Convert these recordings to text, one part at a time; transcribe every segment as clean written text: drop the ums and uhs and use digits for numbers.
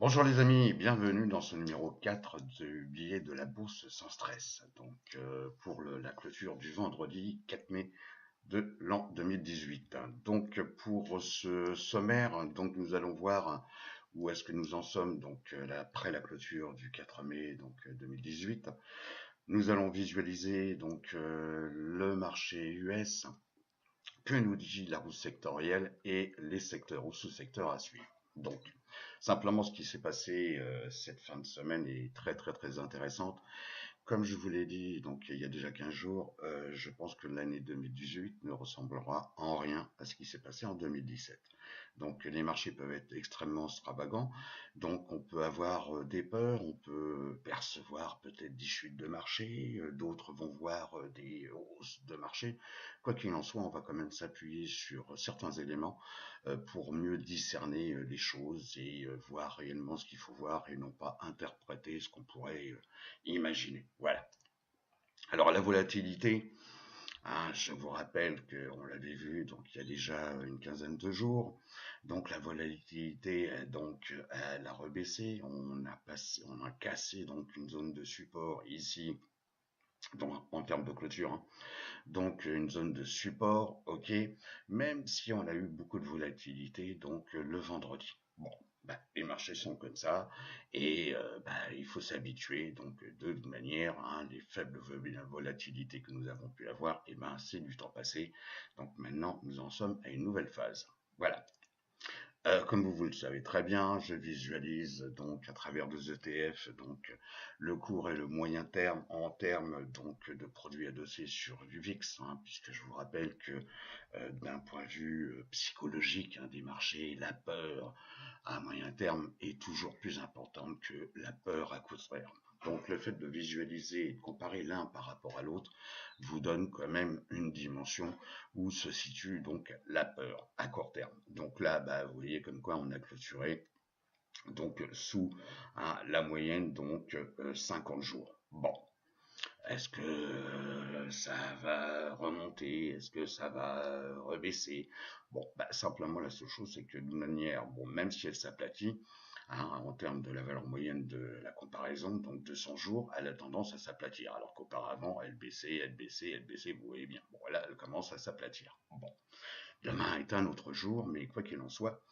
Bonjour les amis, bienvenue dans ce numéro 4 du billet de la bourse sans stress. Donc pour la clôture du vendredi 4 mai de l'an 2018. Donc pour ce sommaire, donc nous allons voir où est-ce que nous en sommes donc après la clôture du 4 mai donc 2018. Nous allons visualiser donc le marché US, que nous dit la roue sectorielle et les secteurs ou sous-secteurs à suivre. Donc, simplement ce qui s'est passé cette fin de semaine est très intéressante. Comme je vous l'ai dit, donc il y a déjà 15 jours, je pense que l'année 2018 ne ressemblera en rien à ce qui s'est passé en 2017. Donc les marchés peuvent être extrêmement extravagants, donc on peut avoir des peurs, on peut percevoir peut-être des chutes de marché, d'autres vont voir des hausses de marché. Quoi qu'il en soit, on va quand même s'appuyer sur certains éléments pour mieux discerner les choses et voir réellement ce qu'il faut voir et non pas interpréter ce qu'on pourrait imaginer. Voilà. Alors la volatilité, hein, je vous rappelle qu'on l'avait vu donc il y a déjà une quinzaine de jours. Donc la volatilité donc elle a rebaissé, on a cassé donc une zone de support ici donc, en termes de clôture, hein. Donc une zone de support, ok, même si on a eu beaucoup de volatilité donc le vendredi. Bon, bah, les marchés sont comme ça et bah, il faut s'habituer. Donc de toute manière, hein, les faibles volatilités que nous avons pu avoir, et ben c'est du temps passé. Donc maintenant, nous en sommes à une nouvelle phase. Voilà. Comme vous le savez très bien, je visualise donc à travers des ETF donc le court et le moyen terme en termes donc de produits adossés sur du VIX, hein, puisque je vous rappelle que d'un point de vue psychologique hein, des marchés, la peur à moyen terme est toujours plus importante que la peur à court terme. Donc le fait de visualiser et de comparer l'un par rapport à l'autre vous donne quand même une dimension où se situe donc la peur à court terme. Donc là, bah, vous voyez comme quoi on a clôturé donc sous hein, la moyenne donc 50 jours. Bon, est-ce que ça va remonter? Est-ce que ça va rebaisser? Bon, bah, simplement la seule chose, c'est que d'une manière, bon, même si elle s'aplatit, hein, en termes de la valeur moyenne de la comparaison, donc 200 jours, elle a tendance à s'aplatir, alors qu'auparavant, elle baissait, vous voyez bien. Bon, là, elle commence à s'aplatir. Bon, demain est un autre jour, mais quoi qu'il en soit,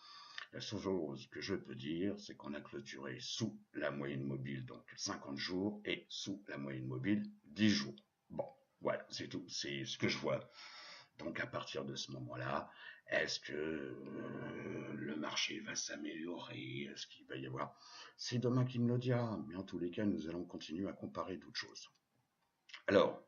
la seule chose que je peux dire, c'est qu'on a clôturé sous la moyenne mobile, donc 50 jours, et sous la moyenne mobile, 10 jours. Bon, voilà, c'est tout, c'est ce que je vois. Donc à partir de ce moment-là, est-ce que le marché va s'améliorer? Est-ce qu'il va y avoir... C'est demain qui me le dira, mais en tous les cas, nous allons continuer à comparer d'autres choses. Alors,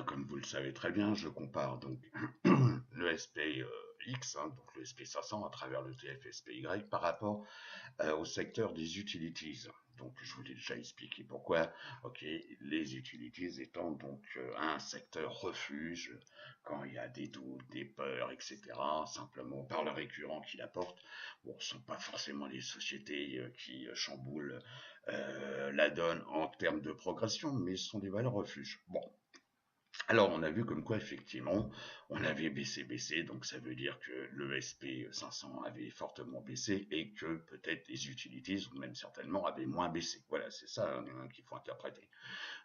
comme vous le savez très bien, je compare donc le SPX, hein, donc le SP500 à travers le TFSPY par rapport au secteur des utilities. Donc je vous l'ai déjà expliqué pourquoi. Ok, les utilities étant donc un secteur refuge quand il y a des doutes, des peurs, etc. Simplement par le récurrent qu'il apporte. Bon, ce ne sont pas forcément les sociétés qui chamboulent la donne en termes de progression, mais ce sont des valeurs refuges. Bon, alors, on a vu comme quoi, effectivement, on avait baissé, donc ça veut dire que le SP500 avait fortement baissé et que peut-être les utilities, ou même certainement, avaient moins baissé. Voilà, c'est ça hein, qu'il faut interpréter.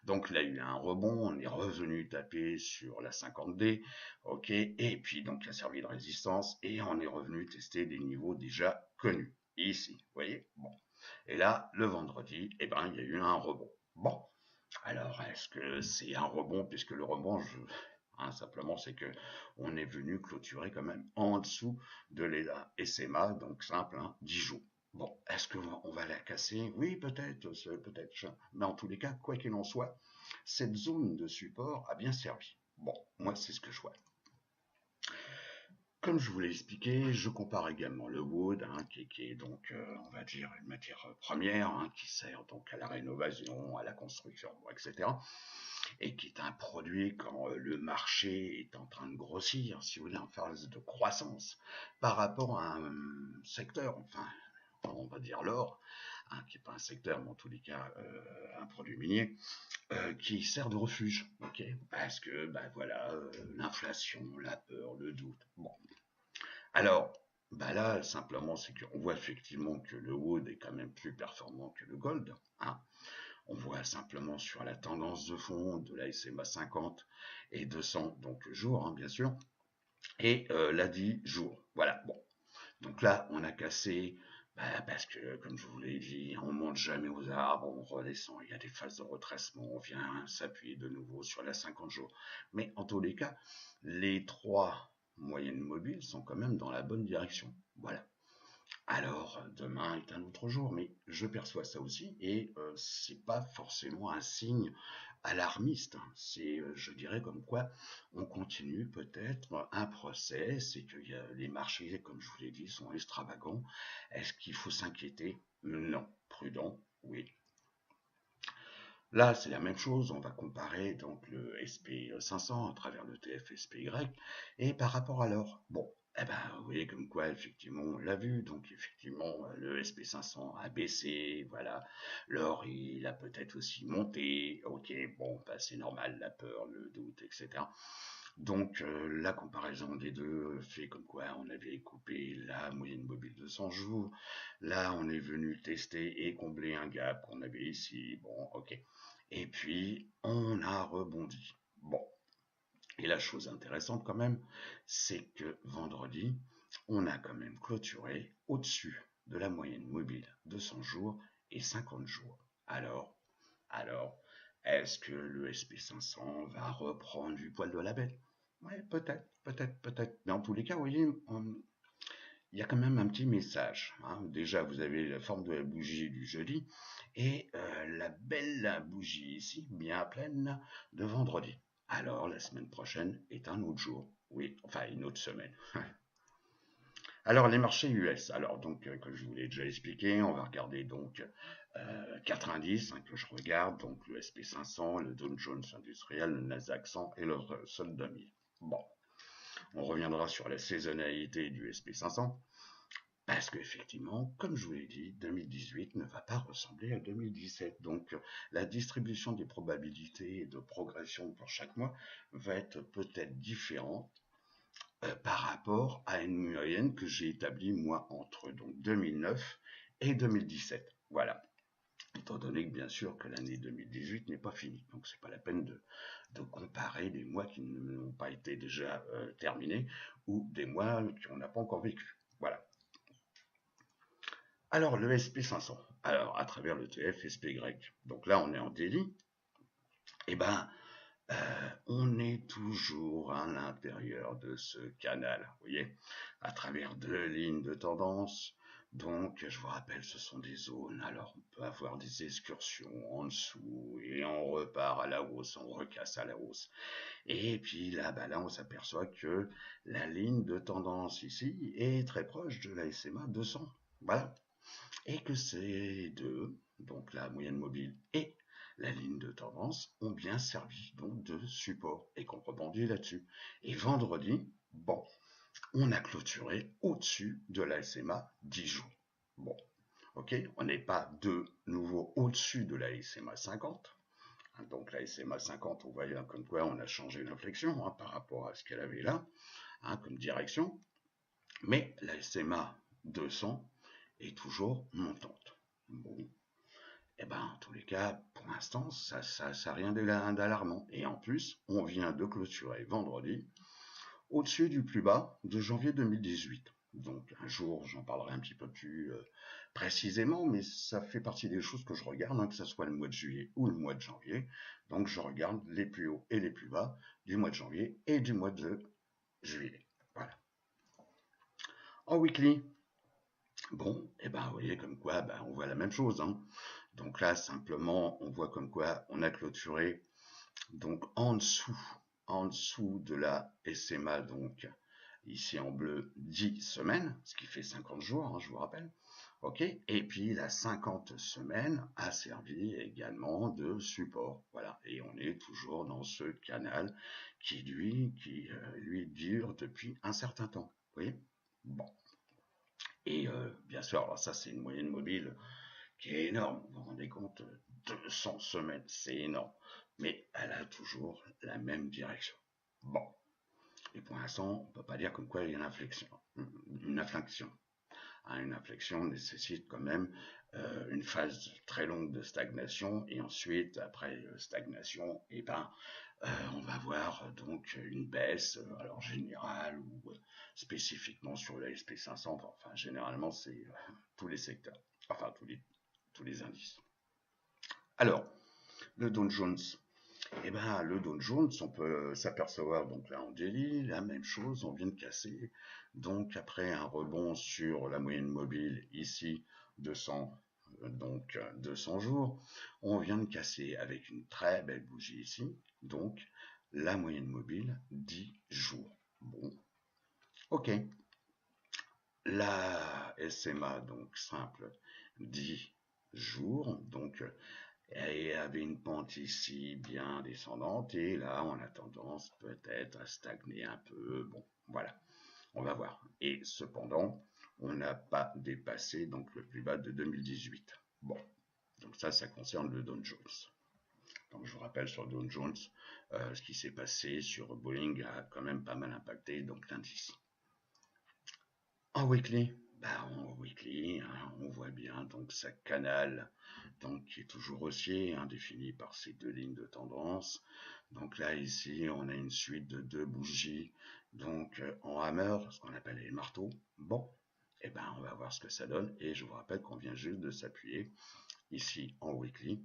Donc là, il y a eu un rebond, on est revenu taper sur la 50D, ok, et puis donc il a servi de résistance et on est revenu tester des niveaux déjà connus, ici, vous voyez. Bon. Et là, le vendredi, eh ben, il y a eu un rebond. Bon, alors, est-ce que c'est un rebond, puisque le rebond, hein, simplement, c'est que on est venu clôturer quand même en dessous de l'EDA SMA, donc simple, hein, 10 jours. Bon, est-ce qu'on va la casser? Oui, peut-être, peut-être. Mais en tous les cas, quoi qu'il en soit, cette zone de support a bien servi. Bon, moi, c'est ce que je vois. Comme je vous l'ai expliqué, je compare également le wood, hein, qui est donc, on va dire, une matière première, hein, qui sert donc à la rénovation, à la construction, bon, etc. Et qui est un produit quand le marché est en train de grossir, si vous voulez, en phase de croissance, par rapport à un secteur, enfin, on va dire l'or, hein, qui n'est pas un secteur, mais en tous les cas un produit minier, qui sert de refuge, ok, parce que, ben voilà, l'inflation, la peur, le doute. Bon, alors. Bah là, simplement, c'est qu'on voit effectivement que le Wood est quand même plus performant que le Gold, hein. On voit simplement sur la tendance de fond de la SMA 50 et 200, donc jours, hein, bien sûr, et la 10 jours. Voilà, bon. Donc là, on a cassé, bah, parce que, comme je vous l'ai dit, on monte jamais aux arbres, on redescend, il y a des phases de retracement, on vient s'appuyer de nouveau sur la 50 jours. Mais en tous les cas, les trois moyennes mobiles sont quand même dans la bonne direction. Voilà. Alors, demain est un autre jour, mais je perçois ça aussi, et c'est pas forcément un signe alarmiste. C'est, je dirais, comme quoi on continue peut-être un procès, c'est que les marchés, comme je vous l'ai dit, sont extravagants. Est-ce qu'il faut s'inquiéter? Non. Prudent? Oui. Là, c'est la même chose, on va comparer donc le SP500 à travers le TF-SPY, et par rapport à l'or. Bon, eh ben, vous voyez comme quoi, effectivement, on l'a vu, donc effectivement, le SP500 a baissé, voilà, l'or, il a peut-être aussi monté, ok, bon, bah, c'est normal, la peur, le doute, etc. Donc, la comparaison des deux fait comme quoi on avait coupé la moyenne mobile de 100 jours, là, on est venu tester et combler un gap qu'on avait ici, bon, ok. Et puis, on a rebondi. Bon, et la chose intéressante quand même, c'est que vendredi, on a quand même clôturé au-dessus de la moyenne mobile de 100 jours et 50 jours. Alors, est-ce que le SP500 va reprendre du poil de la bête? Oui, peut-être, peut-être, peut-être. Mais en tous les cas, vous voyez, il y a quand même un petit message, hein. Déjà, vous avez la forme de la bougie du jeudi et la belle bougie ici, bien pleine, de vendredi. Alors, la semaine prochaine est un autre jour. Oui, enfin, une autre semaine. Alors, les marchés US. Alors, donc, comme je vous l'ai déjà expliqué, on va regarder donc 90 hein, que je regarde, donc le SP500, le Dow Jones industriel, le Nasdaq 100 et le Russell 2000. Bon, on reviendra sur la saisonnalité du SP500. Parce qu'effectivement, comme je vous l'ai dit, 2018 ne va pas ressembler à 2017. Donc la distribution des probabilités de progression pour chaque mois va être peut-être différente par rapport à une moyenne que j'ai établie moi entre donc 2009 et 2017. Voilà. Étant donné que bien sûr que l'année 2018 n'est pas finie. Donc c'est pas la peine de comparer des mois qui n'ont pas été déjà terminés ou des mois qu'on n'a pas encore vécu. Voilà. Alors, le SP500, alors à travers le TF SPY, donc là on est en délit, et ben on est toujours à l'intérieur de ce canal, vous voyez, à travers deux lignes de tendance. Donc, je vous rappelle, ce sont des zones. Alors, on peut avoir des excursions en dessous et on repart à la hausse, on recasse à la hausse. Et puis là, bah là, on s'aperçoit que la ligne de tendance ici est très proche de la SMA 200. Voilà. Et que ces deux, donc la moyenne mobile et la ligne de tendance, ont bien servi donc de support et qu'on rebondit là-dessus. Et vendredi, bon, on a clôturé au-dessus de la SMA 10 jours. Bon, ok, on n'est pas de nouveau au-dessus de la SMA 50. Donc la SMA 50, on voit là comme quoi on a changé d'inflexion hein, par rapport à ce qu'elle avait là, hein, comme direction. Mais la SMA 200 est toujours montante. Bon, eh ben, en tous les cas, pour l'instant, ça rien d'alarmant. Et en plus, on vient de clôturer vendredi au-dessus du plus bas de janvier 2018. Donc un jour, j'en parlerai un petit peu plus précisément, mais ça fait partie des choses que je regarde, hein, que ce soit le mois de juillet ou le mois de janvier. Donc je regarde les plus hauts et les plus bas du mois de janvier et du mois de juillet. Voilà. En weekly, bon, et ben vous voyez comme quoi, ben, on voit la même chose. Hein. Donc là, simplement, on voit comme quoi on a clôturé donc en dessous de la SMA, donc ici en bleu, 10 semaines, ce qui fait 50 jours, hein, je vous rappelle. Ok, et puis la 50 semaines a servi également de support. Voilà, et on est toujours dans ce canal qui lui dure depuis un certain temps. Vous voyez. Bon. Et bien sûr, alors ça c'est une moyenne mobile qui est énorme. Vous vous rendez compte, 200 semaines, c'est énorme. Mais elle a toujours la même direction. Bon. Et pour l'instant, on ne peut pas dire comme quoi il y a une inflexion. Une inflexion. Une inflexion nécessite quand même une phase très longue de stagnation, et ensuite, après stagnation, on va voir donc une baisse, alors générale ou spécifiquement sur le SP500. Enfin, généralement, c'est tous les secteurs, enfin tous les indices. Alors, le Dow Jones. Le Dow Jones, on peut s'apercevoir donc là en daily, la même chose, on vient de casser. Donc après un rebond sur la moyenne mobile ici, 200, 200 jours, on vient de casser avec une très belle bougie ici, donc la moyenne mobile 10 jours. Bon, ok. La SMA, donc simple, 10 jours, donc elle avait une pente ici bien descendante, et là on a tendance peut-être à stagner un peu. Bon, voilà, on va voir. Et cependant, on n'a pas dépassé donc le plus bas de 2018. Bon, donc ça concerne le Dow Jones. Donc je vous rappelle sur le Dow Jones, ce qui s'est passé sur Boeing a quand même pas mal impacté donc l'indice. En weekly, on voit bien donc sa canal, donc qui est toujours haussier, défini par ces deux lignes de tendance. Donc là ici, on a une suite de deux bougies, donc en hammer, ce qu'on appelle les marteaux. Bon, on va voir ce que ça donne, et je vous rappelle qu'on vient juste de s'appuyer ici en weekly,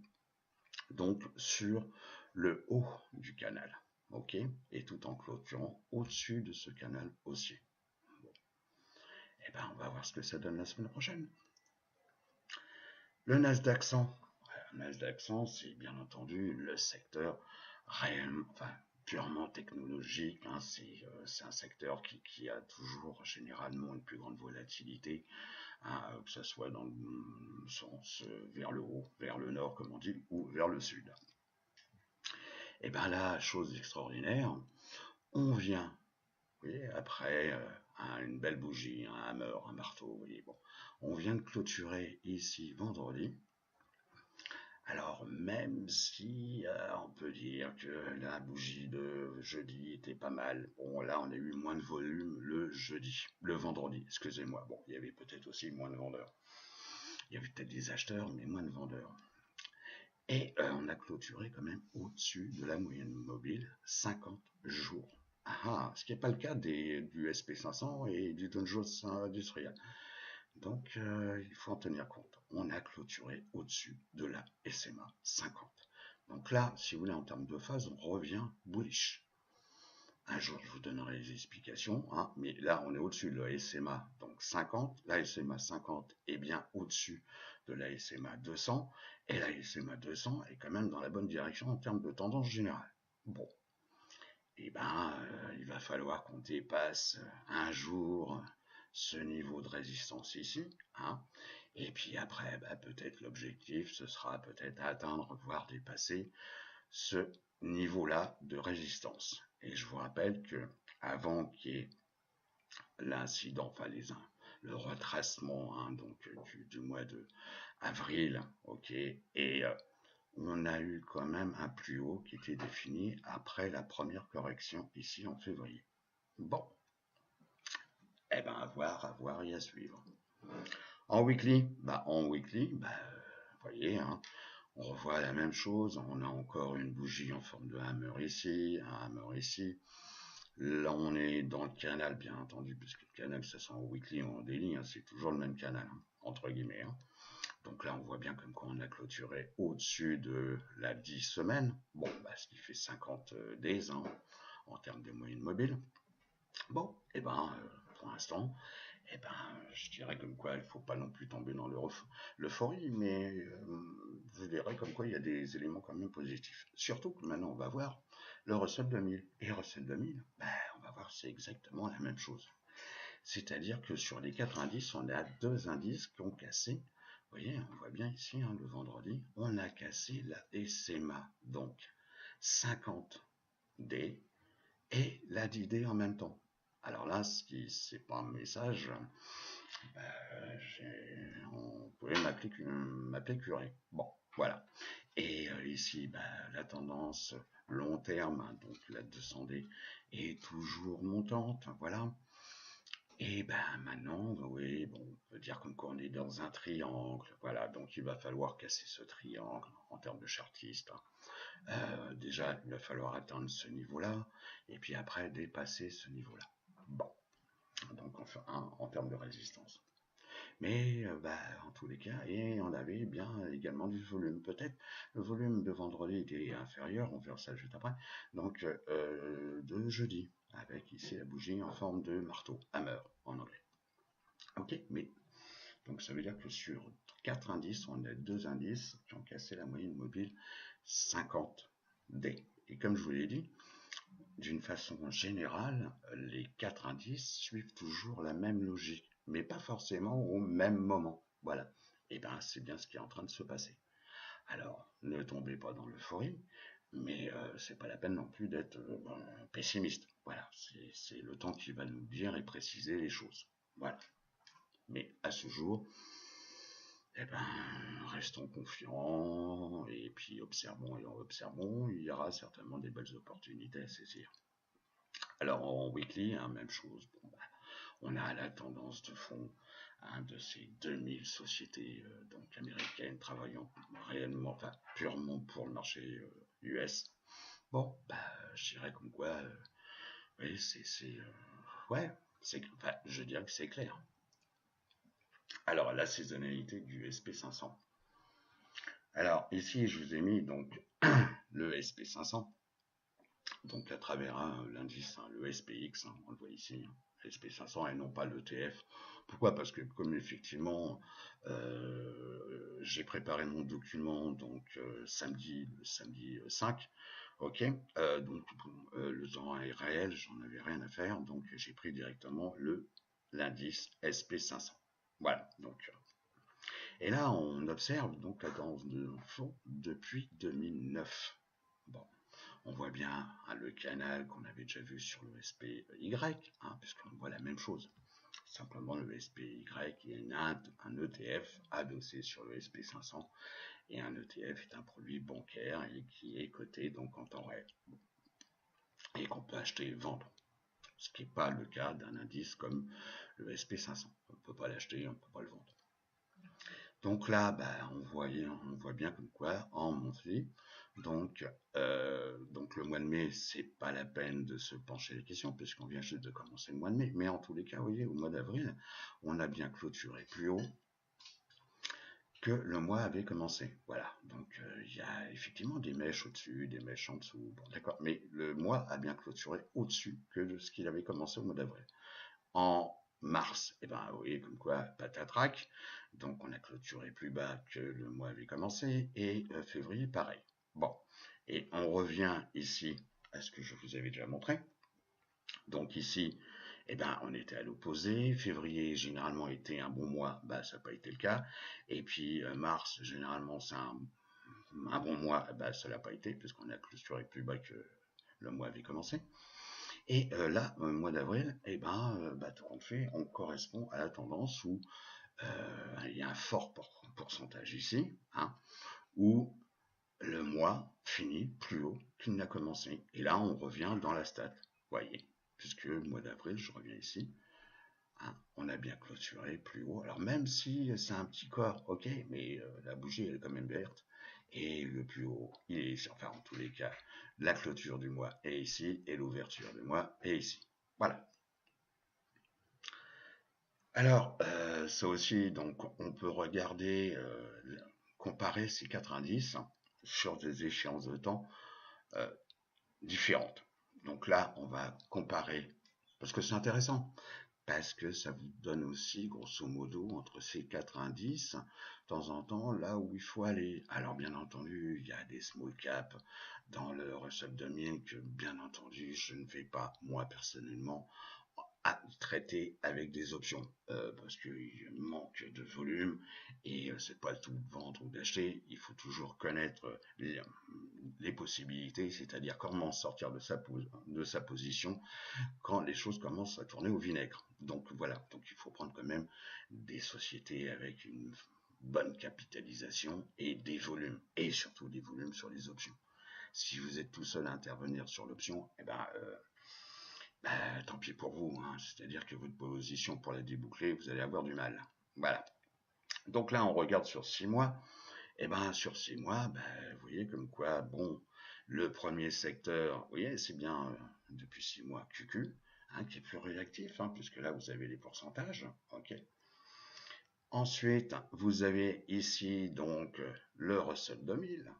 donc sur le haut du canal, ok, et tout en clôturant au-dessus de ce canal haussier. On va voir ce que ça donne la semaine prochaine. Le Nasdaq 100. Le Nasdaq 100, c'est bien entendu le secteur réellement, purement technologique. C'est un secteur qui a toujours généralement une plus grande volatilité, que ce soit dans le sens vers le haut, vers le nord, comme on dit, ou vers le sud. Là, chose extraordinaire, on vient, vous voyez, après une belle bougie, un hammer, un marteau, vous voyez, bon, on vient de clôturer ici vendredi. Alors, même si on peut dire que la bougie de jeudi était pas mal, bon, là, on a eu moins de volume le vendredi, excusez-moi. Bon, il y avait peut-être aussi moins de vendeurs. Il y avait peut-être des acheteurs, mais moins de vendeurs. Et on a clôturé quand même au-dessus de la moyenne mobile 50 jours. Ce qui n'est pas le cas du SP500 et du Dow Jones industriel. Donc, il faut en tenir compte. On a clôturé au-dessus de la SMA 50. Donc là, si vous voulez, en termes de phase, on revient bullish. Un jour, je vous donnerai les explications, mais là, on est au-dessus de la SMA donc 50. La SMA 50 est bien au-dessus de la SMA 200. Et la SMA 200 est quand même dans la bonne direction en termes de tendance générale. Bon, il va falloir qu'on dépasse un jour ce niveau de résistance ici, et puis après, peut-être l'objectif, ce sera peut-être atteindre, voire dépasser ce niveau-là de résistance. Et je vous rappelle que avant qu'il y ait l'incident, le retracement donc du mois de avril, ok, et on a eu quand même un plus haut qui était défini après la première correction ici en février. Bon, à voir et à suivre. En weekly, vous voyez, on revoit la même chose. On a encore une bougie en forme de hammer ici, un hammer ici. Là, on est dans le canal, bien entendu, puisque le canal, ça sent en weekly ou en daily, c'est toujours le même canal, entre guillemets. Donc là, on voit bien comme quoi on a clôturé au-dessus de la 10 semaines. Bon, ce qui fait 50 days en termes de moyenne mobile. Bon, pour l'instant, je dirais comme quoi il ne faut pas non plus tomber dans l'euphorie, mais vous verrez comme quoi il y a des éléments quand même positifs. Surtout que maintenant, on va voir le Russell 2000. Et Russell 2000, on va voir c'est exactement la même chose. C'est-à-dire que sur les 4 indices, on a deux indices qui ont cassé. Vous voyez, on voit bien ici, le vendredi, on a cassé la SMA, donc 50D et la 10D en même temps. Alors là, c'est pas un message, on pouvait m'appeler curé. Bon, Voilà. Et ici, bah, la tendance long terme, hein, donc la 200D, est toujours montante. Voilà. Et ben maintenant, oui, bon, on peut dire comme qu'on est dans un triangle. Voilà, donc il va falloir casser ce triangle en termes de chartiste, hein. Déjà, il va falloir atteindre ce niveau-là, et puis après dépasser ce niveau-là. Bon, donc enfin, en termes de résistance. Mais bah, en tous les cas, et on avait bien également du volume. Peut-être le volume de vendredi était inférieur, on verra ça juste après. Donc de jeudi, avec ici la bougie en forme de marteau, hammer en anglais. Ok, mais donc ça veut dire que sur 4 indices, on a 2 indices qui ont cassé la moyenne mobile 50D. Et comme je vous l'ai dit, d'une façon générale, les 4 indices suivent toujours la même logique, mais pas forcément au même moment. Voilà. Et bien, c'est bien ce qui est en train de se passer. Alors, ne tombez pas dans l'euphorie, mais c'est pas la peine non plus d'être pessimiste. Voilà, c'est le temps qui va nous dire et préciser les choses. Voilà. Mais à ce jour, eh ben, restons confiants et puis observons et observons. Il y aura certainement des belles opportunités à saisir. Alors en weekly, hein, même chose. Bon, bah, on a la tendance de fond, hein, de ces 2000 sociétés donc américaines travaillant réellement, enfin purement pour le marché US. Bon, bah, je dirais comme quoi, oui, ouais, enfin, je dirais que c'est clair. Alors la saisonnalité du SP500. Alors ici, je vous ai mis donc le SP500, donc à travers l'indice, hein, le SPX, hein, on le voit ici, hein, SP500 et non pas l'ETF. Pourquoi? Parce que comme effectivement, j'ai préparé mon document donc le samedi 5, ok, donc le temps est réel, j'en avais rien à faire, donc j'ai pris directement l'indice SP500. Voilà, donc et là, on observe donc la tendance de fond depuis 2009. Bon, on voit bien hein, le canal qu'on avait déjà vu sur le SPY, hein, puisqu'on voit la même chose. Simplement, le SPY est un ETF adossé sur le SP500 et un ETF est un produit bancaire et qui est coté donc en temps réel et qu'on peut acheter et vendre. Ce qui n'est pas le cas d'un indice comme le SP500. On ne peut pas l'acheter, on ne peut pas le vendre. Donc là, bah, on voit bien comme quoi en monthly. Donc le mois de mai, c'est pas la peine de se pencher la question puisqu'on vient juste de commencer le mois de mai. Mais en tous les cas, vous voyez, au mois d'avril, on a bien clôturé plus haut que le mois avait commencé. Voilà. Donc il y a effectivement des mèches au-dessus, des mèches en dessous. Bon, d'accord. Mais le mois a bien clôturé au-dessus que de ce qu'il avait commencé au mois d'avril. En mars, et ben vous voyez comme quoi patatrac, donc on a clôturé plus bas que le mois avait commencé, et février pareil. Bon, et on revient ici à ce que je vous avais déjà montré. Donc ici, eh ben, on était à l'opposé. Février, généralement, était un bon mois. Bah, ça n'a pas été le cas. Et puis, mars, généralement, c'est un bon mois. Bah, ça l'a pas été, puisqu'on a clôturé plus bas que le mois avait commencé. Et là, au mois d'avril, eh ben, bah, tout compte fait, on correspond à la tendance où il y a un fort pourcentage ici, hein, où le mois finit plus haut qu'il n'a commencé. Et là, on revient dans la stat, voyez, puisque le mois d'avril, je reviens ici, hein, on a bien clôturé plus haut. Alors même si c'est un petit corps, ok, mais la bougie elle est quand même verte. Et le plus haut, il est ici. Enfin, en tous les cas, la clôture du mois est ici et l'ouverture du mois est ici. Voilà. Alors, ça aussi, donc, on peut regarder, comparer ces 4 indices sur des échéances de temps euh, différentes. Donc là, on va comparer, parce que c'est intéressant, parce que ça vous donne aussi, grosso modo, entre ces 4 indices, de temps en temps, là où il faut aller. Alors, bien entendu, il y a des small caps dans le Russell 2000 que, bien entendu, je ne vais pas, moi, personnellement, à traiter avec des options parce qu'il manque de volume et c'est pas le tout de vendre ou d'acheter. Il faut toujours connaître les possibilités, c'est-à-dire comment sortir de sa position quand les choses commencent à tourner au vinaigre. Donc voilà, donc il faut prendre quand même des sociétés avec une bonne capitalisation et des volumes, et surtout des volumes sur les options. Si vous êtes tout seul à intervenir sur l'option, tant pis pour vous, hein. C'est-à-dire que votre position pour la déboucler, vous allez avoir du mal. Voilà. Donc là, on regarde sur 6 mois. Sur 6 mois, vous voyez comme quoi, bon, le premier secteur, vous voyez, c'est bien depuis 6 mois QQ, hein, qui est plus réactif, hein, puisque là, vous avez les pourcentages. Ok. Ensuite, vous avez ici donc le Russell 2000.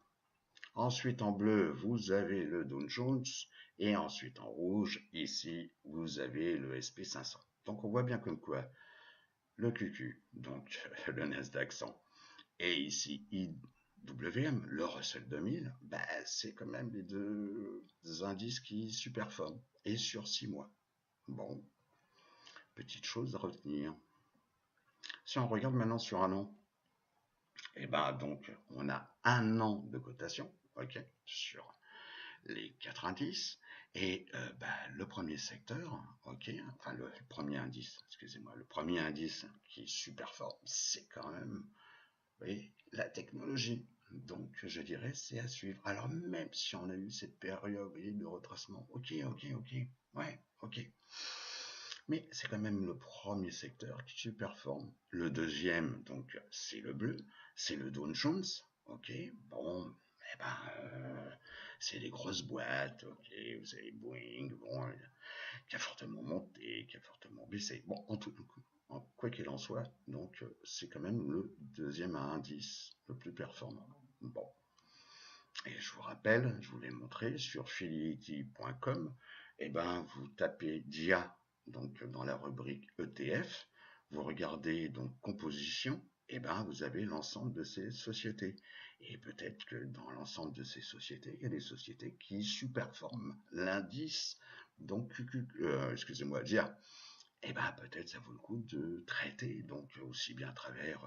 Ensuite, en bleu, vous avez le Dow Jones. Et ensuite, en rouge, ici, vous avez le SP500. Donc, on voit bien comme quoi le QQ, donc le Nasdaq 100, et ici IWM, le Russell 2000, c'est quand même les deux indices qui superforment. Et sur 6 mois. Bon, petite chose à retenir. Si on regarde maintenant sur un an, donc on a un an de cotation, ok, sur les 4 indices, et le premier secteur, ok, enfin le premier indice, excusez-moi, le premier indice qui est super fort, c'est quand même, vous voyez, la technologie. Donc je dirais c'est à suivre. Alors même si on a eu cette période, vous voyez, de retracement, ok, ouais, ok. Mais c'est quand même le premier secteur qui superforme. Le deuxième, donc, c'est le bleu, c'est le Dow Jones, ok, bon, c'est les grosses boîtes, ok, vous avez Boeing, bon, qui a fortement monté, qui a fortement baissé. Bon, quoi qu'il en soit, donc, c'est quand même le deuxième indice le plus performant. Bon. Et je vous rappelle, je vous l'ai montré sur Fidelity.com, vous tapez DIA donc dans la rubrique ETF, vous regardez donc composition, vous avez l'ensemble de ces sociétés. Et peut-être que dans l'ensemble de ces sociétés, il y a des sociétés qui superforment l'indice, donc excusez-moi, DIA. Peut-être ça vaut le coup de traiter, donc aussi bien à travers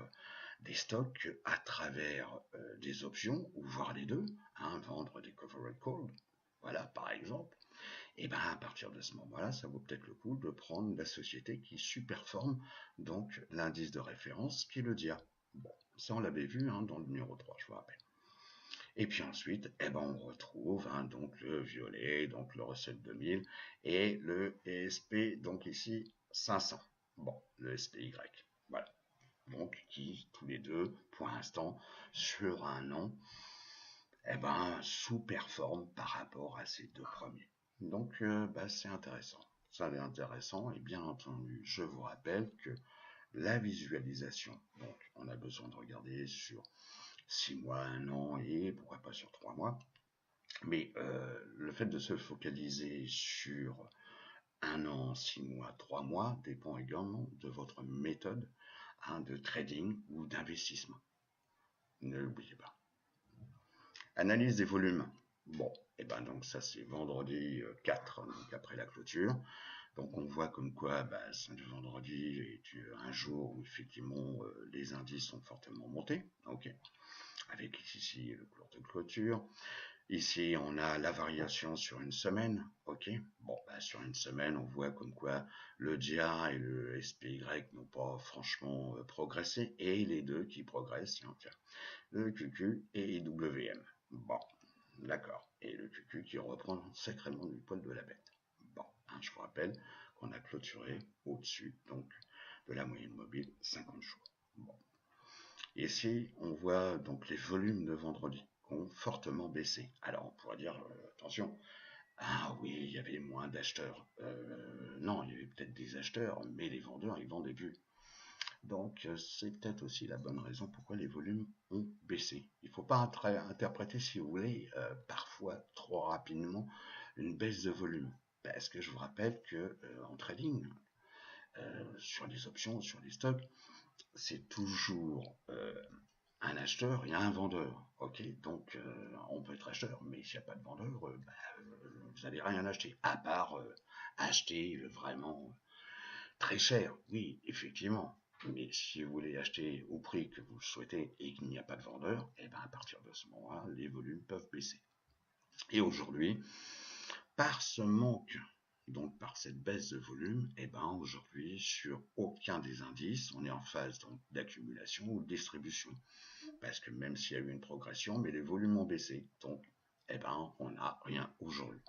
des stocks, à travers des options, ou voir les deux, hein, vendre des covered calls, voilà, par exemple. À partir de ce moment-là, ça vaut peut-être le coup de prendre la société qui superforme donc l'indice de référence qui est le DIA. Bon, ça on l'avait vu hein, dans le numéro 3, je vous rappelle. Et puis ensuite, on retrouve hein, donc le violet, donc le Russell 2000 et le ESP, donc ici 500. Bon, le SPY. Voilà. Donc qui, tous les deux, pour l'instant, sur un an, sous-performent par rapport à ces deux premiers. Donc c'est intéressant. Ça c'est intéressant et bien entendu, je vous rappelle que la visualisation, donc on a besoin de regarder sur 6 mois, 1 an et pourquoi pas sur 3 mois. Mais le fait de se focaliser sur 1 an, 6 mois, 3 mois dépend également de votre méthode hein, de trading ou d'investissement. Ne l'oubliez pas. Analyse des volumes. Bon, donc ça c'est vendredi 4, donc après la clôture. Donc on voit comme quoi le vendredi est un jour où effectivement les indices sont fortement montés. Ok. Avec ici le cours de clôture. Ici, on a la variation sur une semaine, ok. Bon, sur une semaine, on voit comme quoi le DIA et le SPY n'ont pas franchement progressé, et les deux qui progressent, enfin, le QQ et IWM. Bon, d'accord. Et le QQ qui reprend sacrément du poil de la bête. Bon, hein, je vous rappelle qu'on a clôturé au-dessus, donc, de la moyenne mobile 50 jours. Bon. Ici, on voit donc les volumes de vendredi qui ont fortement baissé. Alors, on pourrait dire, attention, ah oui, il y avait moins d'acheteurs. Non, il y avait peut-être des acheteurs, mais les vendeurs, ils vendaient plus. Donc, c'est peut-être aussi la bonne raison pourquoi les volumes ont baissé. Il ne faut pas interpréter, si vous voulez, parfois trop rapidement une baisse de volume. Parce que je vous rappelle que en trading, sur les options, sur les stocks, c'est toujours un acheteur et un vendeur. Ok, donc on peut être acheteur, mais s'il n'y a pas de vendeur, vous n'allez rien acheter, à part acheter vraiment très cher. Oui, effectivement. Mais si vous voulez acheter au prix que vous le souhaitez et qu'il n'y a pas de vendeur, à partir de ce moment-là, les volumes peuvent baisser. Et aujourd'hui, par ce manque Donc par cette baisse de volume, eh ben, aujourd'hui, sur aucun des indices, on est en phase d'accumulation ou de distribution. Parce que même s'il y a eu une progression, mais les volumes ont baissé. Donc, eh ben, on n'a rien aujourd'hui.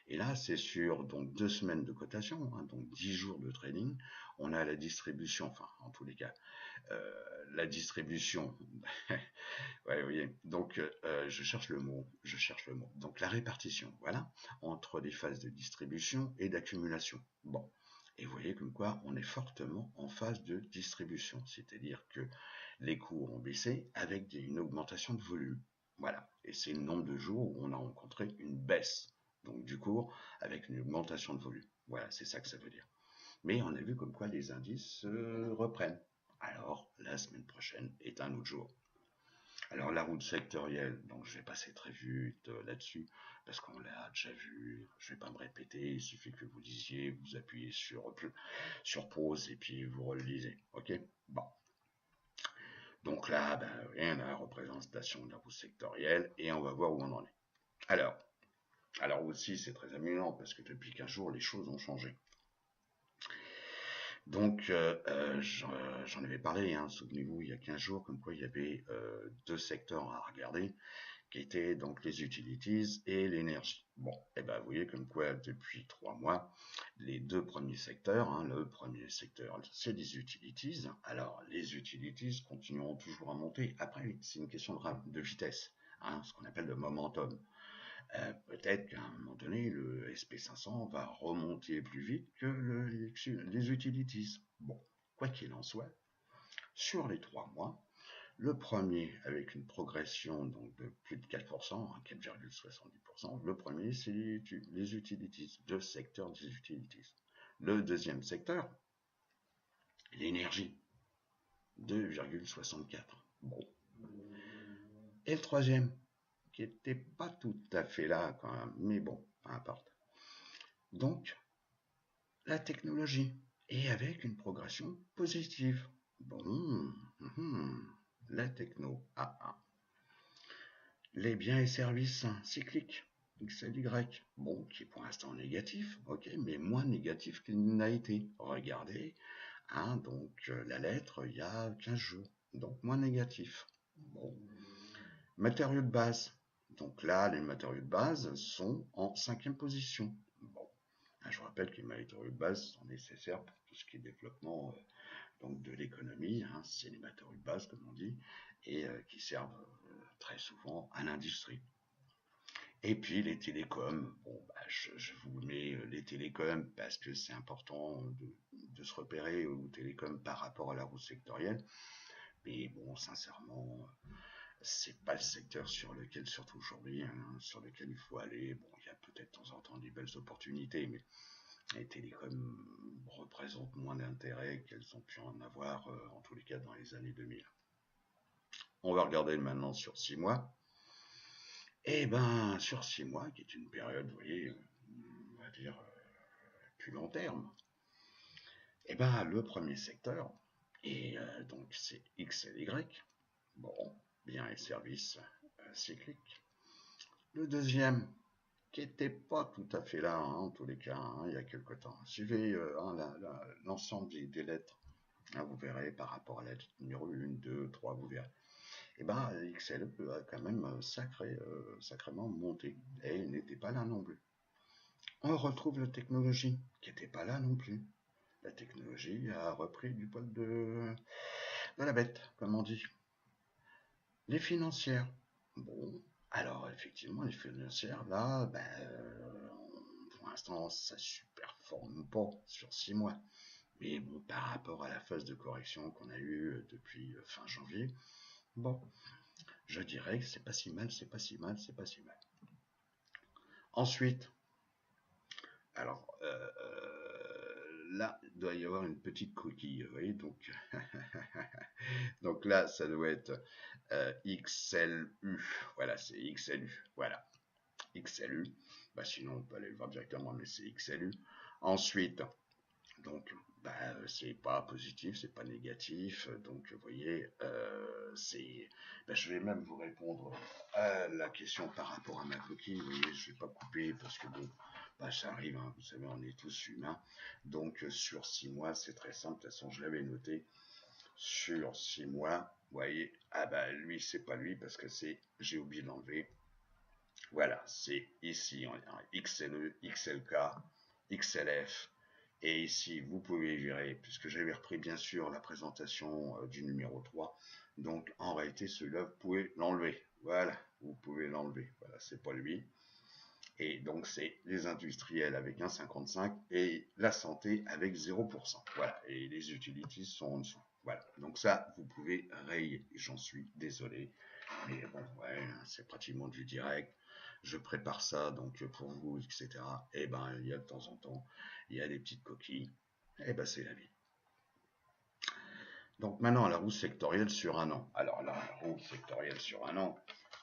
Et là, c'est sur donc 2 semaines de cotation, hein, donc 10 jours de trading. On a la distribution, enfin, en tous les cas, la distribution. Ouais, oui. Donc, je cherche le mot. Donc, la répartition, voilà, entre les phases de distribution et d'accumulation. Bon. Et vous voyez comme quoi on est fortement en phase de distribution, c'est-à-dire que les cours ont baissé avec une augmentation de volume. Voilà. Et c'est le nombre de jours où on a rencontré une baisse donc du cours avec une augmentation de volume. Voilà, c'est ça que ça veut dire. Mais on a vu comme quoi les indices reprennent. Alors, la semaine prochaine est un autre jour. Alors la route sectorielle, donc je vais passer très vite là-dessus, parce qu'on l'a déjà vu, je vais pas me répéter, il suffit que vous lisiez, vous appuyez sur pause et puis vous relisez, ok. Bon. Donc là, ben, rien à la représentation de la route sectorielle, et on va voir où on en est. Alors aussi c'est très amusant, parce que depuis 15 jours, les choses ont changé. Donc, j'en avais parlé, hein, souvenez-vous, il y a 15 jours, comme quoi il y avait 2 secteurs à regarder, qui étaient donc les utilities et l'énergie. Bon, et ben vous voyez comme quoi depuis 3 mois, les 2 premiers secteurs, hein, le premier secteur c'est les utilities. Alors les utilities continueront toujours à monter. Après c'est une question de vitesse, hein, ce qu'on appelle le momentum. Peut-être qu'à un moment donné, le SP500 va remonter plus vite que les utilities. Bon, quoi qu'il en soit, sur les 3 mois, le premier avec une progression donc de plus de 4%, 4,70%, le premier c'est les utilities, le secteur des utilities. Le deuxième secteur, l'énergie, 2,64. Bon. Et le troisième, qui n'était pas tout à fait là quand même, mais bon, peu importe. Donc, la technologie, et avec une progression positive. Bon, la techno, les biens et services cycliques, XLY, bon, qui est pour l'instant négatif, ok, mais moins négatif qu'il n'a été. Regardez, hein, donc la lettre, il y a 15 jours, donc moins négatif. Bon. Matériaux de base, donc là, les matériaux de base sont en 5e position. Bon, je vous rappelle que les matériaux de base sont nécessaires pour tout ce qui est développement donc de l'économie, hein, c'est les matériaux de base comme on dit, et qui servent très souvent à l'industrie. Et puis les télécoms, bon, bah, je vous mets les télécoms parce que c'est important de se repérer aux télécoms par rapport à la route sectorielle. Mais bon, sincèrement, c'est pas le secteur sur lequel, surtout aujourd'hui, hein, sur lequel il faut aller. Bon, il y a peut-être de temps en temps des belles opportunités, mais les télécoms représentent moins d'intérêt qu'elles ont pu en avoir, en tous les cas, dans les années 2000. On va regarder maintenant sur 6 mois. Et ben, sur 6 mois, qui est une période, vous voyez, on va dire, plus long terme, et ben, le premier secteur, et donc c'est X et Y, bon, biens et services cycliques. Le deuxième, qui n'était pas tout à fait là, hein, en tous les cas, hein, il y a quelque temps. Suivez l'ensemble des lettres, hein, vous verrez par rapport à la lettre numéro 1, 2, 3, vous verrez. Et ben XL a quand même sacrément monté, et il n'était pas là non plus. On retrouve la technologie, qui n'était pas là non plus. La technologie a repris du poil de la bête, comme on dit. Les financières, bon, alors effectivement, les financières, là, pour l'instant, ça ne superforme pas sur 6 mois. Mais bon, par rapport à la phase de correction qu'on a eue depuis fin janvier, bon, je dirais que c'est pas si mal, c'est pas si mal, c'est pas si mal. Ensuite, alors là, il doit y avoir une petite coquille, vous voyez, donc, donc là, ça doit être XLU, voilà, c'est XLU, voilà, XLU, bah, sinon on peut aller le voir directement, mais c'est XLU. Ensuite, donc, c'est pas positif, c'est pas négatif, donc vous voyez, je vais même vous répondre à la question par rapport à ma coquille, vous voyez, je vais pas couper parce que bon, Bah, ça arrive, hein, vous savez, on est tous humains. Donc, sur 6 mois, c'est très simple. De toute façon, je l'avais noté. Sur 6 mois, vous voyez, ah bah, lui, c'est pas lui parce que j'ai oublié de l'enlever. Voilà, c'est ici, on a XLE, XLK, XLF. Et ici, vous pouvez virer, puisque j'avais repris bien sûr la présentation du numéro 3. Donc, en réalité, celui-là, vous pouvez l'enlever. Voilà, vous pouvez l'enlever. Voilà, c'est pas lui. Et donc, c'est les industriels avec 1,55 et la santé avec 0%. Voilà, et les utilities sont en dessous. Voilà, donc ça, vous pouvez rayer. J'en suis désolé. Mais bon, ouais, c'est pratiquement du direct. Je prépare ça donc pour vous, etc. Et ben, il y a de temps en temps, il y a des petites coquilles. Et ben, c'est la vie. Donc maintenant, la roue sectorielle sur un an. Alors là, la roue sectorielle sur un an,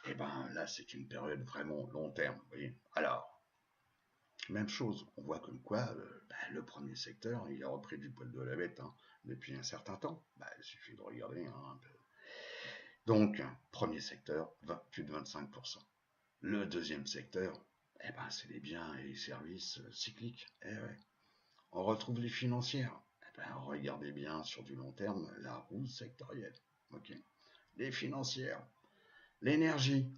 et ben là, c'est une période vraiment long terme. Vous voyez. Alors, même chose, on voit comme quoi le premier secteur, il a repris du poil de la bête depuis un certain temps. Il suffit de regarder un peu. Donc, premier secteur, plus de 25%. Le deuxième secteur, c'est les biens et les services cycliques. Ouais. On retrouve les financières. Regardez bien sur du long terme la roue sectorielle. Okay. Les financières. L'énergie.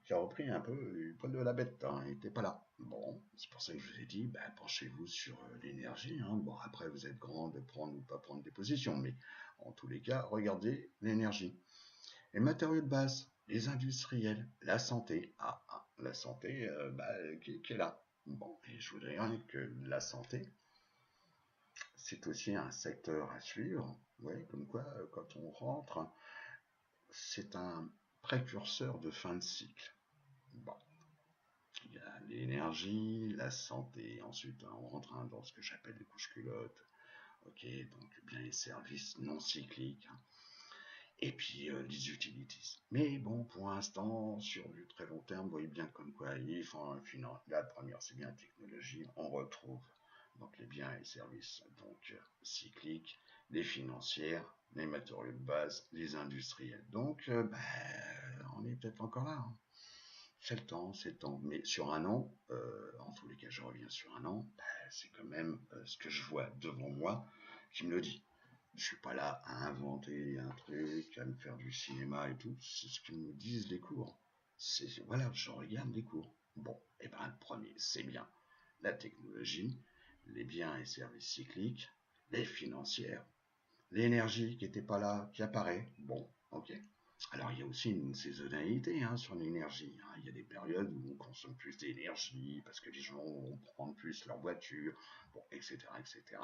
Qui a repris un peu le poil de la bête. Il n'était pas là. Bon, c'est pour ça que je vous ai dit, penchez-vous sur l'énergie. Bon, après, vous êtes grand de prendre ou pas prendre des positions. Mais en tous les cas, regardez l'énergie. Les matériaux de base, les industriels, la santé. La santé qui est là. Bon, et je voudrais dire que la santé, c'est aussi un secteur à suivre. Ouais, comme quoi, quand on rentre, c'est un précurseur de fin de cycle. Bon, il y a l'énergie, la santé. Ensuite, on rentre dans ce que j'appelle les couches culottes. Ok, donc bien les services non cycliques. Et puis les utilities. Mais bon, pour l'instant, sur du très long terme, vous voyez bien comme quoi ils font la première, c'est bien la technologie. On retrouve donc les biens et services donc cycliques, les financières, les matériaux de base, les industriels. Donc, on est peut-être encore là. C'est le temps, c'est le temps. Mais sur un an, en tous les cas, je reviens sur un an, c'est quand même ce que je vois devant moi qui me le dit. Je suis pas là à inventer un truc, à me faire du cinéma et tout. C'est ce que me disent les cours. Voilà, je regarde les cours. Bon, le premier, c'est bien la technologie, les biens et services cycliques, les financières, l'énergie qui n'était pas là, qui apparaît. Bon, ok. Alors, il y a aussi une saisonnalité sur l'énergie. Il y a des périodes où on consomme plus d'énergie parce que les gens vont prendre plus leur voiture, bon, etc., etc.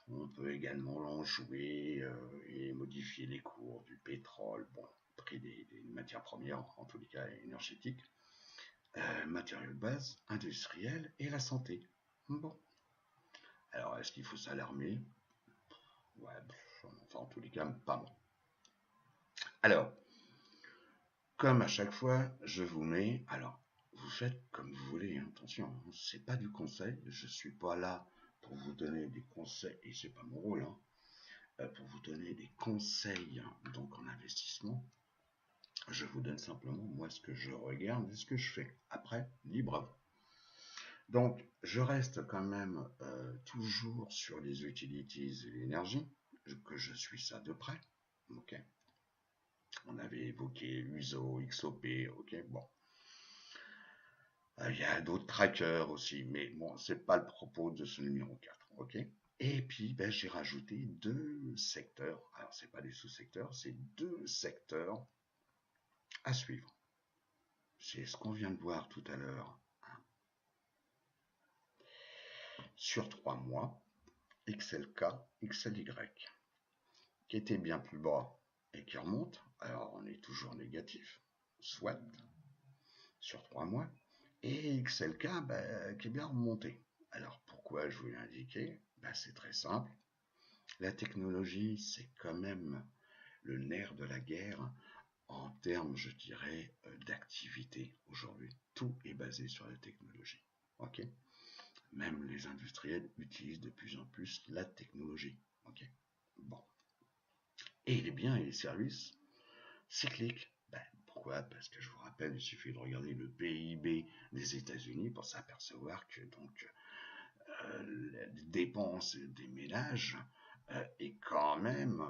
On peut également en jouer et modifier les cours du pétrole, bon, prix des matières premières, en tous les cas énergétiques, matériaux de base, industriels et la santé. Bon. Alors, est-ce qu'il faut s'alarmer? Ouais, enfin, en tous les cas, pas bon. Alors, comme à chaque fois, je vous mets. Alors, vous faites comme vous voulez, attention, c'est pas du conseil, je suis pas là pour vous donner des conseils, et c'est pas mon rôle, pour vous donner des conseils donc en investissement. Je vous donne simplement moi ce que je regarde et ce que je fais. Après, libre à vous. Donc, je reste quand même toujours sur les utilities et l'énergie, que je suis ça de près. Ok. On avait évoqué l'USO, XOP, ok, bon. Il y a d'autres trackers aussi, mais bon, c'est pas le propos de ce numéro 4, ok. Et puis, j'ai rajouté 2 secteurs. Alors, c'est pas des sous-secteurs, c'est 2 secteurs à suivre. C'est ce qu'on vient de voir tout à l'heure. Sur 3 mois, XLK, XLY, qui était bien plus bas et qui remonte. Alors, on est toujours négatif, soit, sur 3 mois. Et XLK, qui est bien remonté. Alors, pourquoi je vous l'ai indiqué? C'est très simple. La technologie, c'est quand même le nerf de la guerre en termes, je dirais, d'activité aujourd'hui. Tout est basé sur la technologie. Ok. Même les industriels utilisent de plus en plus la technologie. Ok. Bon. Et les biens et les services cycliques. Pourquoi? Parce que je vous rappelle, il suffit de regarder le PIB des États-Unis pour s'apercevoir que donc les dépenses des ménages est quand même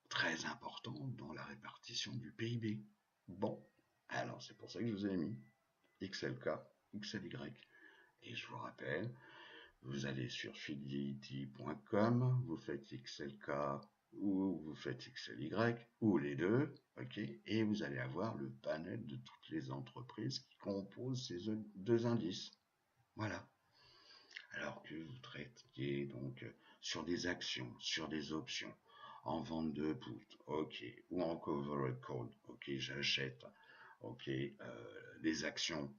très important dans la répartition du PIB. Bon, alors c'est pour ça que je vous ai mis XLK, XLY. Et je vous rappelle, vous allez sur fidelity.com, vous faites XLK ou vous faites XLY, ou les deux, ok, et vous allez avoir le panel de toutes les entreprises qui composent ces deux indices. Voilà. Alors que vous traitiez donc sur des actions, sur des options, en vente de put, ok, ou en covered call, ok, j'achète, ok, des actions.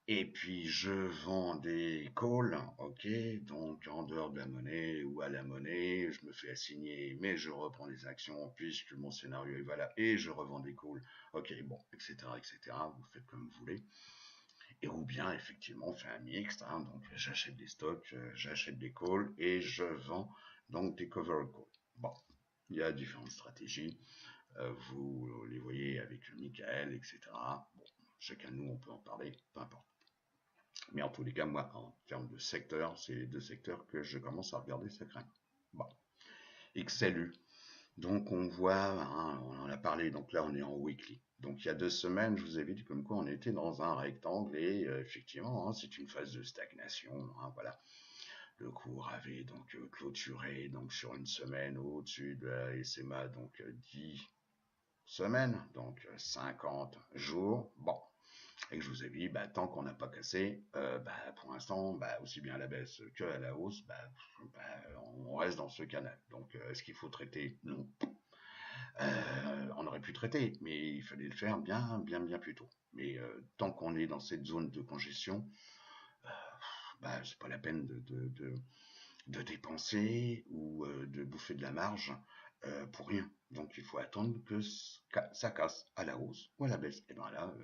Et puis je vends des calls, ok, donc en dehors de la monnaie ou à la monnaie, je me fais assigner, mais je reprends les actions puisque mon scénario est valable et je revends des calls, ok, bon, etc., etc., vous faites comme vous voulez. Et ou bien effectivement on fait un mix, hein, donc j'achète des stocks, j'achète des calls et je vends donc des cover calls. Bon, il y a différentes stratégies, vous les voyez avec Michael, etc. Bon, chacun de nous on peut en parler, peu importe. Mais en tous les cas, moi, en termes de secteur, c'est les deux secteurs que je commence à regarder, ça craint. Bon. XLU. Donc on voit, hein, on en a parlé, donc là on est en weekly. Donc il y a 2 semaines, je vous ai dit comme quoi on était dans un rectangle et effectivement, hein, c'est une phase de stagnation. Hein, voilà. Le cours avait donc clôturé donc sur une semaine au-dessus de la SMA, donc 10 semaines, donc 50 jours. Bon, et que je vous ai dit, bah, tant qu'on n'a pas cassé, pour l'instant, aussi bien à la baisse que à la hausse, on reste dans ce canal. Donc, est-ce qu'il faut traiter? Non. On aurait pu traiter, mais il fallait le faire bien, bien, bien plus tôt. Mais tant qu'on est dans cette zone de congestion, c'est pas la peine de dépenser ou de bouffer de la marge pour rien. Donc il faut attendre que ça casse à la hausse ou à la baisse. Et bien là,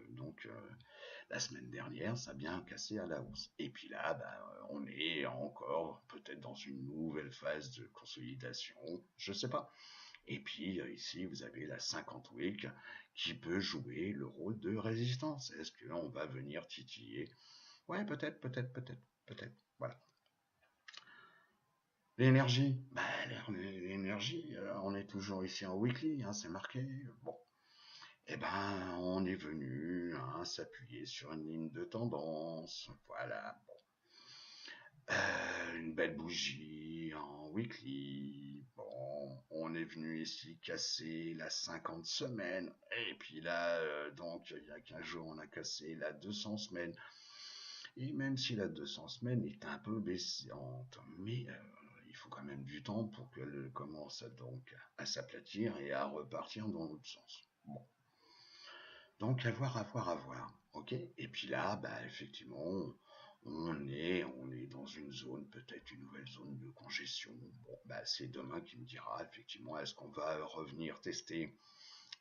la semaine dernière, ça a bien cassé à la hausse. Et puis là, on est encore peut-être dans une nouvelle phase de consolidation, je sais pas. Et puis ici, vous avez la 50 week qui peut jouer le rôle de résistance. Est-ce qu'on va venir titiller? Ouais, peut-être, peut-être, peut-être, peut-être. Voilà. L'énergie, l'énergie, on est toujours ici en weekly, hein, c'est marqué. Bon, on est venu s'appuyer sur une ligne de tendance. Voilà. Bon. Une belle bougie en weekly. Bon, on est venu ici casser la 50 semaines. Et puis là, donc, il y a 15 jours, on a cassé la 200 semaines. Et même si la 200 semaines est un peu baissante, mais il faut quand même du temps pour qu'elle commence donc à s'aplatir et à repartir dans l'autre sens. Bon. Donc à voir, à voir, à voir. Ok. Et puis là, effectivement, on est dans une zone, peut-être une nouvelle zone de congestion. Bon, c'est demain qui me dira effectivement est-ce qu'on va revenir tester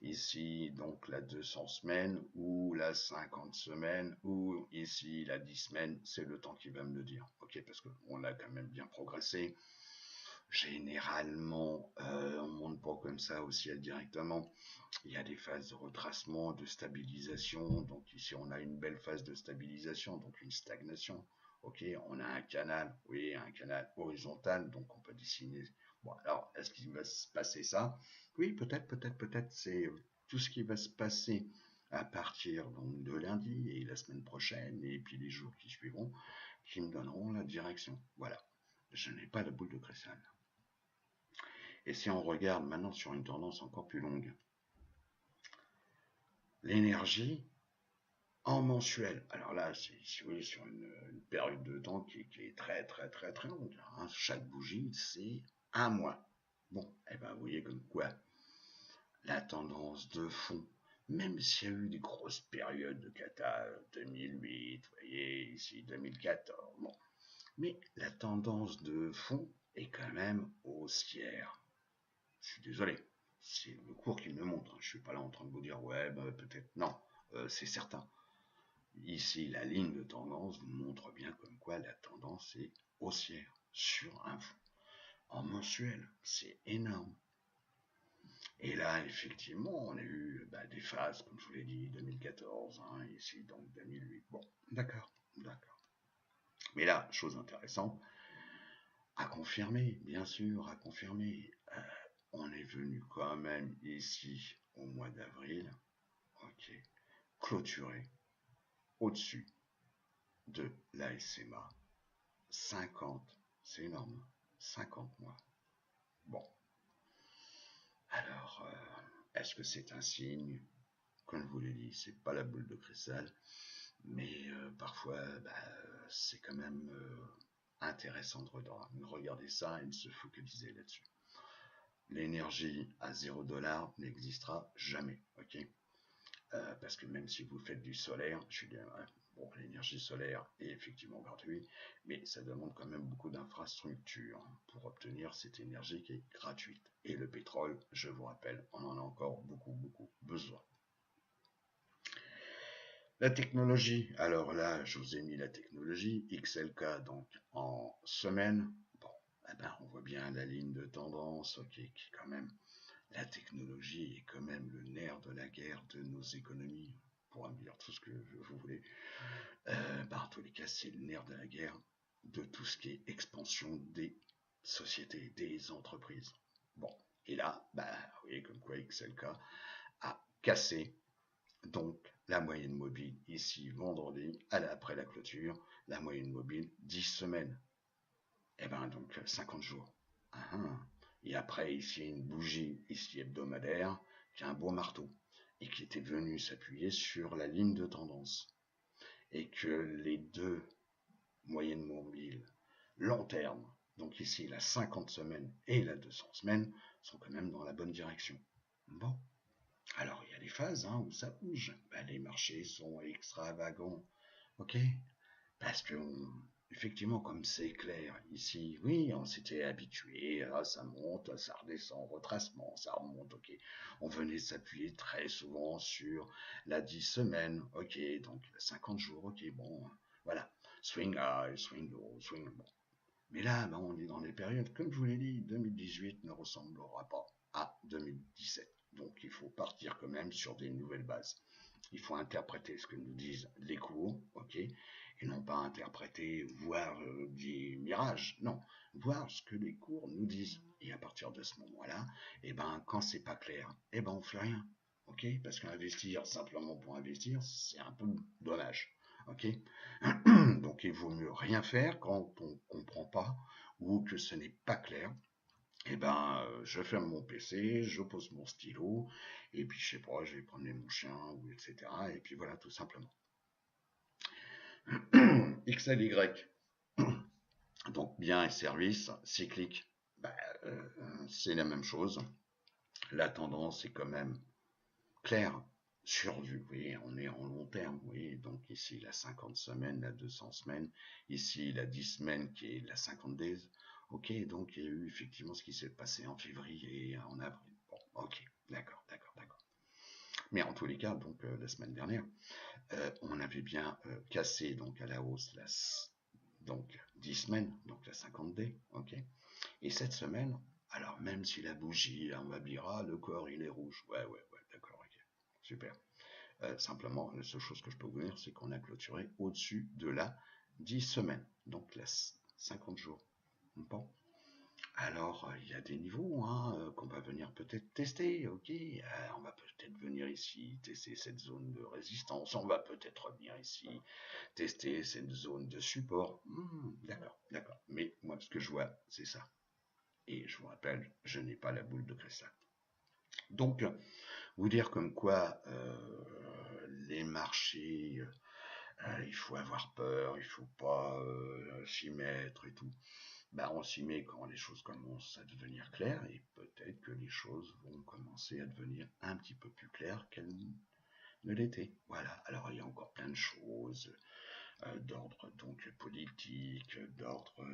ici donc la 200 semaines ou la 50 semaines ou ici la 10 semaines. C'est le temps qui va me le dire. Ok, parce qu'on a quand même bien progressé. Généralement, on monte pas comme ça au ciel directement. Il y a des phases de retracement, de stabilisation. Donc ici, on a une belle phase de stabilisation, donc une stagnation. Ok, on a un canal, oui, un canal horizontal, donc on peut dessiner. Bon, alors, est-ce qu'il va se passer ça? Oui, peut-être, peut-être, peut-être. C'est tout ce qui va se passer à partir donc, de lundi et la semaine prochaine, et puis les jours qui suivront, qui me donneront la direction. Voilà. Je n'ai pas la boule de cristal. Et si on regarde maintenant sur une tendance encore plus longue, l'énergie en mensuel. Alors là, c'est si vous voulez, sur une période de temps qui est très très très très longue. Hein. Chaque bougie, c'est un mois. Bon, vous voyez comme quoi la tendance de fond, même s'il y a eu des grosses périodes de cata, 2008, vous voyez ici 2014, bon, mais la tendance de fond est quand même haussière. Je suis désolé, c'est le cours qui me le montre. Je suis pas là en train de vous dire ouais, peut-être non, c'est certain. Ici, la ligne de tendance vous montre bien comme quoi la tendance est haussière sur un fond. En mensuel, c'est énorme. Et là, effectivement, on a eu des phases, comme je vous l'ai dit, 2014, hein, ici, donc 2008. Bon, d'accord, d'accord. Mais là, chose intéressante, à confirmer, bien sûr, à confirmer. On est venu quand même ici, au mois d'avril, ok, clôturer au-dessus de la SMA 50, c'est énorme, 50 mois. Bon, alors, est-ce que c'est un signe? Comme je vous l'ai dit, c'est pas la boule de cristal, mais parfois, c'est quand même intéressant de regarder ça et de se focaliser là-dessus. L'énergie à 0 $ n'existera jamais, ok? Parce que même si vous faites du solaire, je suis bien, bon, l'énergie solaire est effectivement gratuite, mais ça demande quand même beaucoup d'infrastructures pour obtenir cette énergie qui est gratuite. Et le pétrole, je vous rappelle, on en a encore beaucoup, beaucoup besoin. La technologie, alors là, je vous ai mis la technologie, XLK, donc en semaine. Bon, on voit bien la ligne de tendance, ok, qui est quand même, la technologie est quand même le nerf de la guerre de nos économies. On pourra me dire tout ce que vous voulez. En tous les cas, c'est le nerf de la guerre de tout ce qui est expansion des sociétés, des entreprises. Bon, et là, vous voyez comme quoi XLK a cassé donc la moyenne mobile ici vendredi, après la clôture, la moyenne mobile 10 semaines. Et donc 50 jours. Et après ici une bougie ici hebdomadaire qui a un beau marteau et qui était venue s'appuyer sur la ligne de tendance. Et que les deux moyennes mobiles long terme, donc ici la 50 semaines et la 200 semaines, sont quand même dans la bonne direction. Bon, alors il y a des phases où ça bouge. Les marchés sont extravagants, ok? Parce que effectivement, comme c'est clair ici, oui, on s'était habitué, ça monte, ça redescend, retracement, ça remonte, ok. On venait s'appuyer très souvent sur la 10 semaines, ok, donc 50 jours, ok, bon, voilà. Swing high, swing low, swing bon. Mais là, on est dans des périodes, comme je vous l'ai dit, 2018 ne ressemblera pas à 2017. Donc il faut partir quand même sur des nouvelles bases. Il faut interpréter ce que nous disent les cours, ok, et non pas interpréter, voir des mirages, non, voir ce que les cours nous disent. Et à partir de ce moment-là, quand c'est pas clair, on fait rien, ok, parce qu'investir simplement pour investir, c'est un peu dommage, ok. Donc il vaut mieux rien faire quand on comprend pas ou que ce n'est pas clair. Je ferme mon PC, je pose mon stylo, et puis je sais pas, je vais promener mon chien, ou etc. Et puis voilà, tout simplement. XLY, donc biens et services, cyclique, c'est la même chose. La tendance est quand même claire, sur du, oui, on est en long terme, oui, donc ici la 50 semaines, la 200 semaines, ici la 10 semaines qui est la 50 days, ok, donc il y a eu effectivement ce qui s'est passé en février et en avril, bon, ok, d'accord, d'accord, d'accord. Mais en tous les cas, donc la semaine dernière, on avait bien cassé donc à la hausse donc 10 semaines, donc la 50 d, ok. Et cette semaine, alors même si la bougie, on va dire, le corps il est rouge, ouais, d'accord, ok, super. Simplement, la seule chose que je peux vous dire, c'est qu'on a clôturé au-dessus de la 10 semaines, donc la 50 jours. Bon. Alors, il y a des niveaux qu'on va venir peut-être tester, ok. On va peut-être venir ici tester cette zone de résistance, on va peut-être revenir ici tester cette zone de support. D'accord, d'accord. Mais moi, ce que je vois, c'est ça. Et je vous rappelle, je n'ai pas la boule de cristal. Donc, vous dire comme quoi les marchés, il faut avoir peur, il faut pas s'y mettre et tout. On s'y met quand les choses commencent à devenir claires et peut-être que les choses vont commencer à devenir un petit peu plus claires qu'elles ne l'étaient. Voilà. Alors il y a encore plein de choses d'ordre donc politique, d'ordre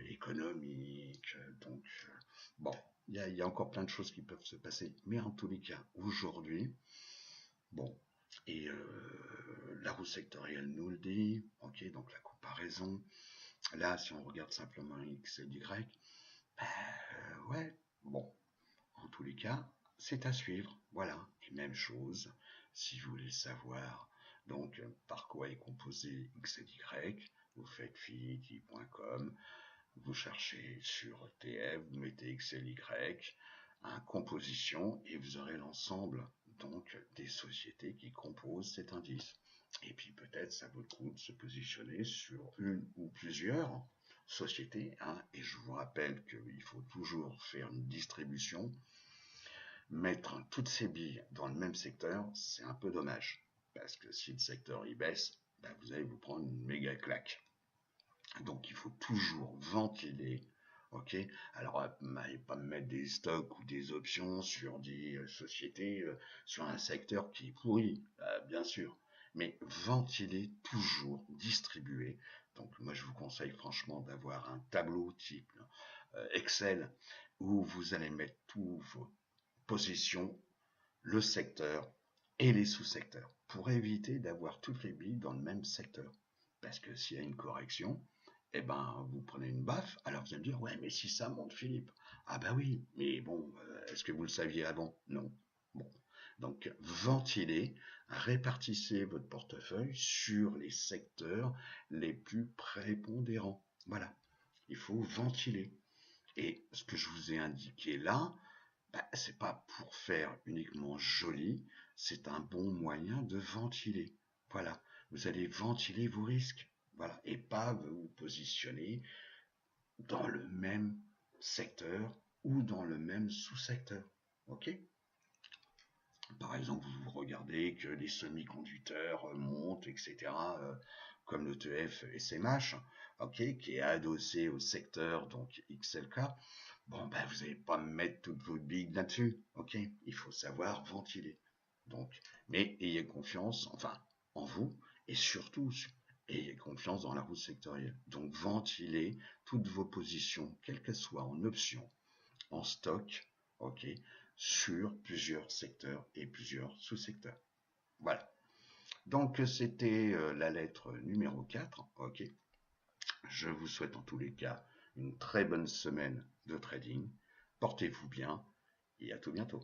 économique, donc bon, il y a encore plein de choses qui peuvent se passer. Mais en tous les cas, aujourd'hui, bon, et la roue sectorielle nous le dit, ok, donc la comparaison. Là, si on regarde simplement X et Y, ouais, bon, en tous les cas, c'est à suivre, voilà. Et même chose, si vous voulez savoir donc par quoi est composé XLY, vous faites finity.com, vous cherchez sur TF, vous mettez XLY, composition, et vous aurez l'ensemble donc des sociétés qui composent cet indice. Et puis peut-être ça vaut le coup de se positionner sur une ou plusieurs sociétés, et je vous rappelle qu'il faut toujours faire une distribution. Mettre toutes ces billes dans le même secteur, c'est un peu dommage. Parce que si le secteur y baisse, vous allez vous prendre une méga claque. Donc il faut toujours ventiler. Ok. Alors pas mettre des stocks ou des options sur des sociétés, sur un secteur qui est pourri, bien sûr. Mais ventiler toujours, distribuer. Donc moi je vous conseille franchement d'avoir un tableau type Excel où vous allez mettre tous vos positions, le secteur et les sous-secteurs pour éviter d'avoir toutes les billes dans le même secteur. Parce que s'il y a une correction, vous prenez une baffe. Alors vous allez me dire, ouais, mais si ça monte, Philippe. Ah bah oui, mais bon, est-ce que vous le saviez avant? Non. Bon. Donc, ventilez, répartissez votre portefeuille sur les secteurs les plus prépondérants. Voilà. Il faut ventiler. Et ce que je vous ai indiqué là, c'est pas pour faire uniquement joli, c'est un bon moyen de ventiler. Voilà, vous allez ventiler vos risques, voilà, et pas vous positionner dans le même secteur ou dans le même sous-secteur. Ok? Par exemple, vous regardez que les semi-conducteurs montent, etc., comme le TF SMH, ok, qui est adossé au secteur donc XLK. Bon, vous n'allez pas mettre toutes vos billes là-dessus, ok? Il faut savoir ventiler. Donc, mais ayez confiance, enfin, en vous, et surtout, ayez confiance dans la route sectorielle. Donc, ventilez toutes vos positions, quelles qu'elles soient, en option, en stock, ok, sur plusieurs secteurs et plusieurs sous-secteurs. Voilà. Donc, c'était la lettre numéro 4, ok? Je vous souhaite en tous les cas une très bonne semaine de trading. Portez-vous bien et à tout bientôt.